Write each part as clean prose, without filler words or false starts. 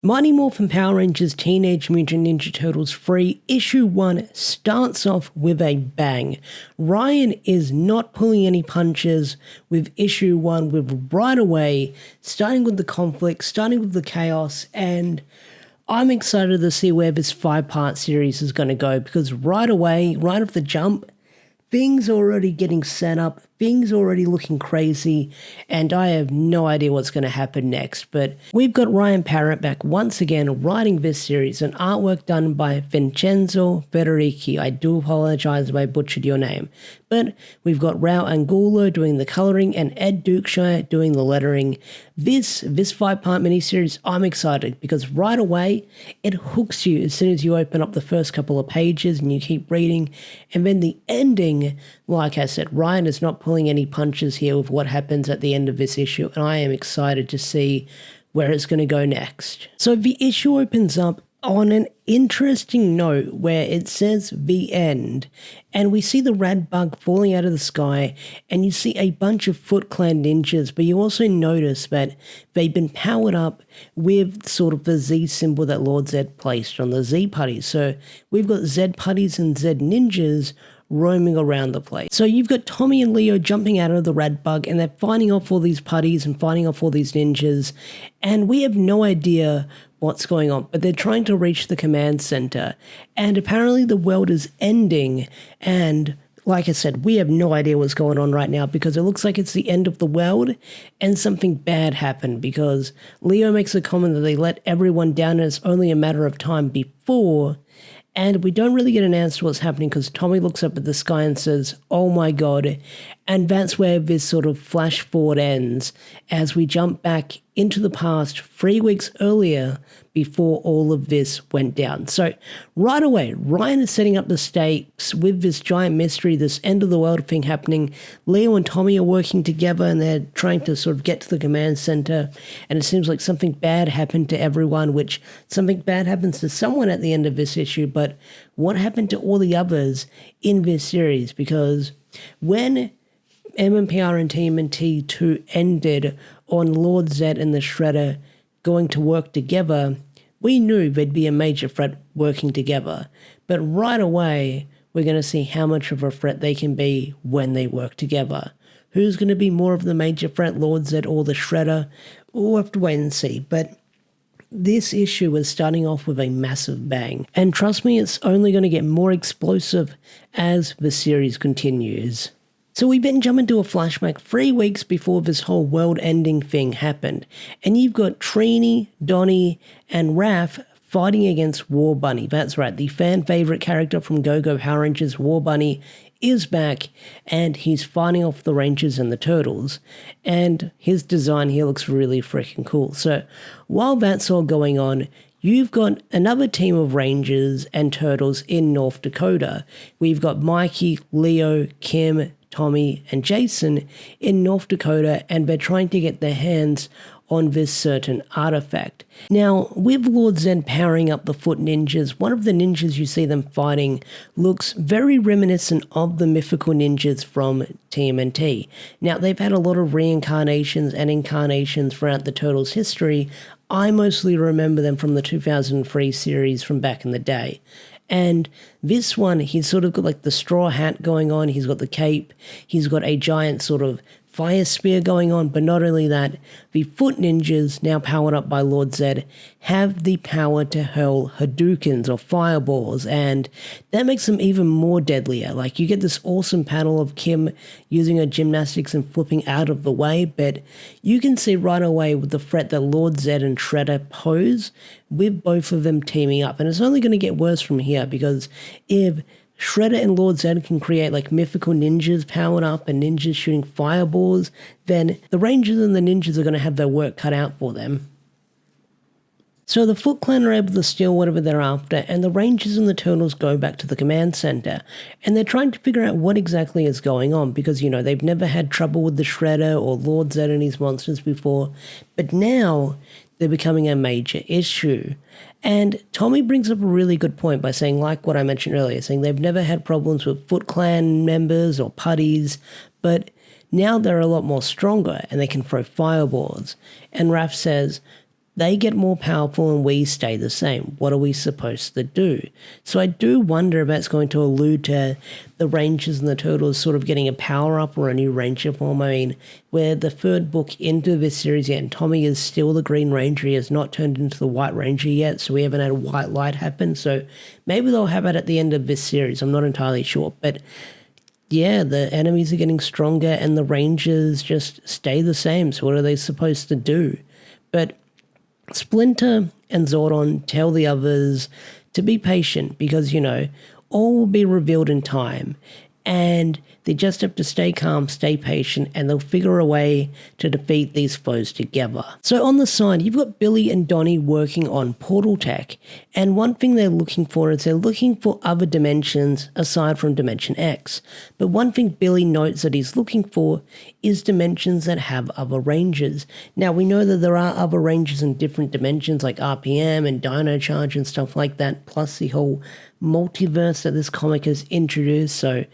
Mighty Morphin Power Rangers Teenage Mutant Ninja Turtles 3 Issue 1 starts off with a bang. Ryan is not pulling any punches with Issue 1 with right away, starting with the conflict, starting with the chaos, and I'm excited to see where this 5-part series is going to go because right away, right off the jump, things are already getting set up, things are already looking crazy, and I have no idea what's going to happen next. But we've got Ryan Parrott back once again writing this series, an artwork done by Vincenzo Federici. I do apologize if I butchered your name. But we've got Rao Angulo doing the coloring and Ed Dukeshire doing the lettering. This 5-part miniseries, I'm excited because right away it hooks you as soon as you open up the first couple of pages and you keep reading. And then the ending, like I said, Ryan is not pulling any punches here with what happens at the end of this issue, and I am excited to see where it's going to go next. So the issue opens up on an interesting note where it says the end, and we see the rad bug falling out of the sky, and you see a bunch of Foot Clan ninjas, but you also notice that they've been powered up with sort of the Z symbol that Lord Zedd placed on the Z putties. So we've got Zedd putties and Zedd ninjas roaming around the place. So you've got Tommy and Leo jumping out of the rad bug, and they're fighting off all these putties and fighting off all these ninjas, and we have no idea what's going on, but they're trying to reach the command center, and apparently the world is ending, and like I said, we have no idea what's going on right now because it looks like it's the end of the world and something bad happened because Leo makes a comment that they let everyone down and it's only a matter of time before. And we don't really get an answer to what's happening because Tommy looks up at the sky and says, "Oh my God." And that's where this sort of flash forward ends as we jump back into the past 3 weeks earlier before all of this went down. So right away, Ryan is setting up the stakes with this giant mystery, this end of the world thing happening. Leo and Tommy are working together and they're trying to sort of get to the command center. And it seems like something bad happened to everyone, which something bad happens to someone at the end of this issue. But what happened to all the others in this series? Because when MMPR and TMNT 2 ended on Lord Zedd and the Shredder going to work together, we knew there'd be a major threat working together. But right away, we're going to see how much of a threat they can be when they work together. Who's going to be more of the major threat, Lord Zedd or the Shredder? We'll have to wait and see. But this issue is starting off with a massive bang. And trust me, it's only going to get more explosive as the series continues. So we've been jumping to a flashback 3 weeks before this whole world-ending thing happened, and you've got Trini, Donnie, and Raph fighting against War Bunny. That's right, the fan-favorite character from Go-Go Power Rangers, War Bunny, is back, and he's fighting off the Rangers and the Turtles, and his design here looks really freaking cool. So while that's all going on, you've got another team of Rangers and Turtles in North Dakota. We've got Mikey, Leo, Kim, Tommy, and Jason in North Dakota, and they're trying to get their hands on this certain artifact. Now, with Lord Zedd powering up the Foot Ninjas, one of the ninjas you see them fighting looks very reminiscent of the mythical ninjas from TMNT. Now, they've had a lot of reincarnations and incarnations throughout the Turtles' history. I mostly remember them from the 2003 series from back in the day. And this one, he's sort of got like the straw hat going on, he's got the cape, he's got a giant sort of fire spear going on, but not only that, the Foot Ninjas, now powered up by Lord Zedd, have the power to hurl Hadoukens or fireballs, and that makes them even more deadlier. Like, you get this awesome panel of Kim using her gymnastics and flipping out of the way, but you can see right away with the threat that Lord Zedd and Shredder pose with both of them teaming up, and it's only going to get worse from here, because if Shredder and Lord Zedd can create like mythical ninjas powered up and ninjas shooting fireballs, then the Rangers and the ninjas are going to have their work cut out for them. So the Foot Clan are able to steal whatever they're after, and the Rangers and the Turtles go back to the command center, and they're trying to figure out what exactly is going on, because, you know, they've never had trouble with the Shredder or Lord Zedd and his monsters before, but now they're becoming a major issue. And Tommy brings up a really good point by saying, like what I mentioned earlier, saying they've never had problems with Foot Clan members or putties, but now they're a lot more stronger and they can throw fireballs. And Raph says, they get more powerful and we stay the same. What are we supposed to do? So I do wonder if that's going to allude to the Rangers and the Turtles sort of getting a power-up or a new Ranger form. I mean, we're the third book into this series yet, and Tommy is still the Green Ranger. He has not turned into the White Ranger yet, so we haven't had a white light happen. So maybe they'll have it at the end of this series. I'm not entirely sure, but yeah, the enemies are getting stronger and the Rangers just stay the same. So what are they supposed to do? But Splinter and Zordon tell the others to be patient because, all will be revealed in time. And they just have to stay calm, stay patient, and they'll figure a way to defeat these foes together. So on the side, you've got Billy and Donnie working on portal tech. And one thing they're looking for is they're looking for other dimensions aside from Dimension X. But one thing Billy notes that he's looking for is dimensions that have other Rangers. Now, we know that there are other Rangers in different dimensions like RPM and Dino Charge and stuff like that, plus the whole multiverse that this comic has introduced. So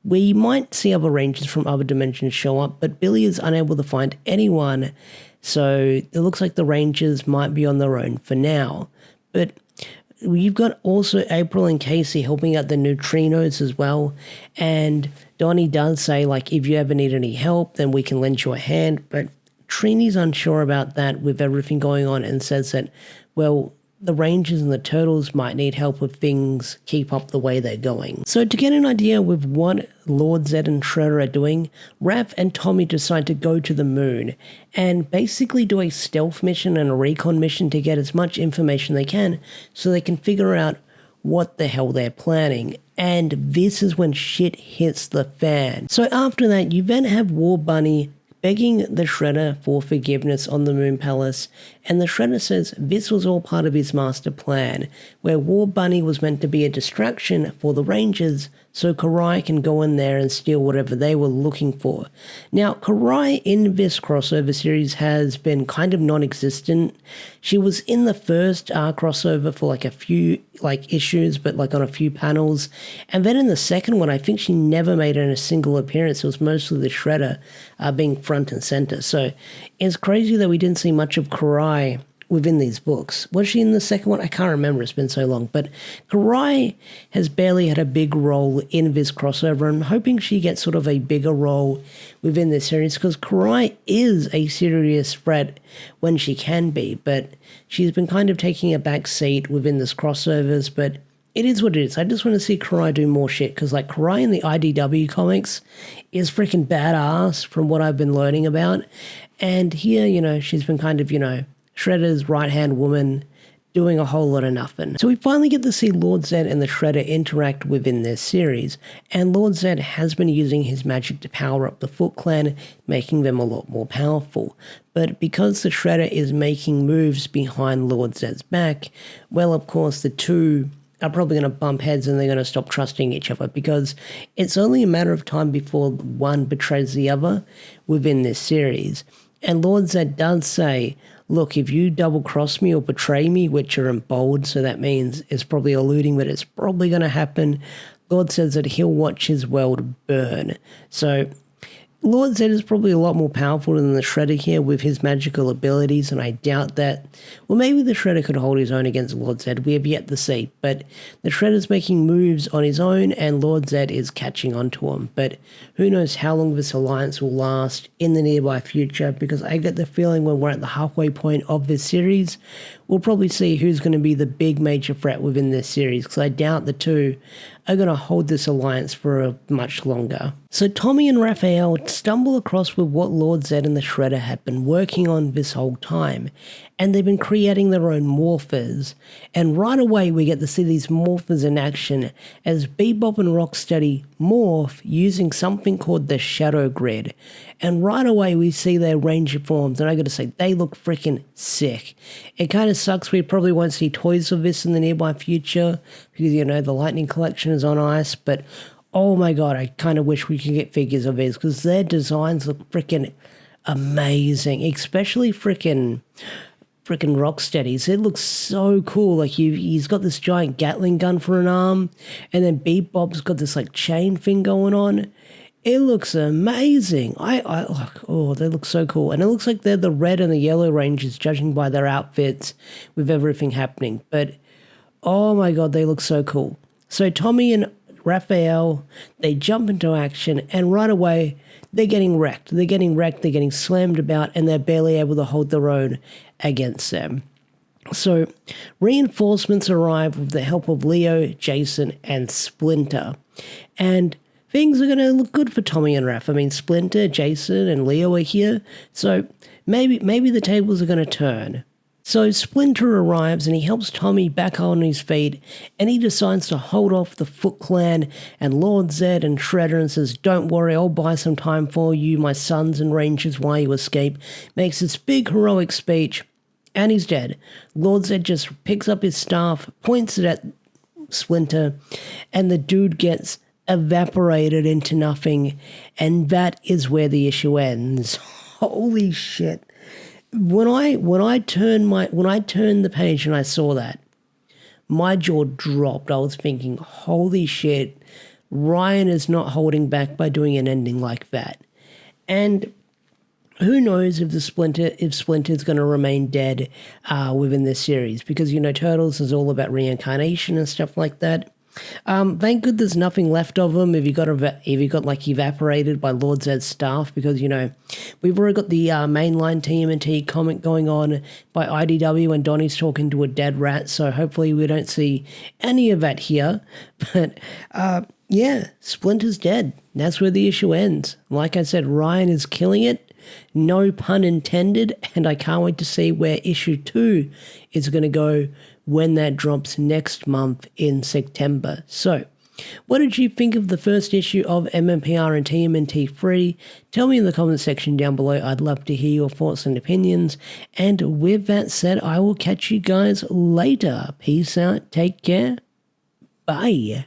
we might see other Rangers from other dimensions show up, but Billy is unable to find anyone, so it looks like the Rangers might be on their own for now. But you've got also April and Casey helping out the neutrinos as well, and Donnie does say, like, if you ever need any help, then we can lend you a hand, but Trini's unsure about that with everything going on and says that, well, the Rangers and the Turtles might need help if things keep up the way they're going. So to get an idea with what Lord Zedd and Shredder are doing, Raph and Tommy decide to go to the moon and basically do a stealth mission and a recon mission to get as much information they can so they can figure out what the hell they're planning. And this is when shit hits the fan. So after that, you then have War Bunny begging the Shredder for forgiveness on the Moon Palace, and the Shredder says this was all part of his master plan, where War Bunny was meant to be a distraction for the Rangers so Karai can go in there and steal whatever they were looking for. Now, Karai in this crossover series has been kind of non-existent. She was in the first crossover for like a few issues, but like on a few panels. And then in the second one, I think she never made a single appearance. It was mostly the Shredder being front and center. So it's crazy that we didn't see much of Karai within these books. Was she in the second one? I can't remember, it's been so long. But Karai has barely had a big role in this crossover. I'm hoping she gets sort of a bigger role within this series because Karai is a serious threat when she can be, but she's been kind of taking a back seat within this crossovers, but it is what it is. I just want to see Karai do more shit because like Karai in the IDW comics is freaking badass from what I've been learning about. And here, she's been kind of, Shredder's right-hand woman doing a whole lot of nothing. So we finally get to see Lord Zedd and the Shredder interact within this series, and Lord Zedd has been using his magic to power up the Foot Clan, making them a lot more powerful. But because the Shredder is making moves behind Lord Zedd's back, well, of course, the two are probably going to bump heads and they're going to stop trusting each other because it's only a matter of time before one betrays the other within this series. And Lord Zedd does say, look, if you double-cross me or betray me, which are in bold, so that means it's probably alluding that it's probably going to happen, Lord says that he'll watch his world burn. So Lord Zedd is probably a lot more powerful than the Shredder here with his magical abilities, and I doubt that. Well, maybe the Shredder could hold his own against Lord Zedd. We have yet to see. But the Shredder's making moves on his own, and Lord Zedd is catching on to him. But who knows how long this alliance will last in the nearby future, because I get the feeling when we're at the halfway point of this series, we'll probably see who's going to be the big major threat within this series, because I doubt the two are going to hold this alliance for much longer. So Tommy and Raphael stumble across with what Lord Zedd and the Shredder have been working on this whole time, and they've been creating their own morphers. And right away we get to see these morphers in action as Bebop and Rocksteady morph using something called the Shadow Grid. And right away we see their Ranger forms, and I gotta say, they look freaking sick. It kind of sucks we probably won't see toys of this in the nearby future, because, the Lightning Collection is on ice, but oh my god, I kind of wish we could get figures of these, because their designs look freaking amazing, especially freaking Rocksteady's. It looks so cool. Like he's got this giant Gatling gun for an arm, and then Bebop's got this like chain thing going on. It looks amazing. Oh, they look so cool. And it looks like they're the red and the yellow Rangers, judging by their outfits with everything happening. But, oh my God, they look so cool. So Tommy and Raphael, they jump into action, and right away, they're getting wrecked. They're getting slammed about, and they're barely able to hold their own against them. So reinforcements arrive with the help of Leo, Jason, and Splinter. And things are going to look good for Tommy and Raph. I mean, Splinter, Jason, and Leo are here, so maybe the tables are going to turn. So Splinter arrives and he helps Tommy back on his feet, and he decides to hold off the Foot Clan and Lord Zedd and Shredder and says, "Don't worry, I'll buy some time for you, my sons and Rangers, while you escape." Makes this big heroic speech, and he's dead. Lord Zedd just picks up his staff, points it at Splinter, and the dude gets evaporated into nothing, and that is where the issue ends. Holy shit. When I turned the page and I saw that, my jaw dropped. I was thinking, holy shit, Ryan is not holding back by doing an ending like that. And who knows if Splinter's going to remain dead within this series, because, you know, Turtles is all about reincarnation and stuff like that. Thank good there's nothing left of him if he got like evaporated by Lord Zedd's staff, because, you know, we've already got the mainline TMNT comic going on by IDW and Donnie's talking to a dead rat, so hopefully we don't see any of that here. But yeah, Splinter's dead. That's where the issue ends. Like I said, Ryan is killing it. No pun intended, and I can't wait to see where issue 2 is going to go when that drops next month in September. So, what did you think of the first issue of MMPR and TMNT 3? Tell me in the comment section down below. I'd love to hear your thoughts and opinions. And with that said, I will catch you guys later. Peace out. Take care. Bye.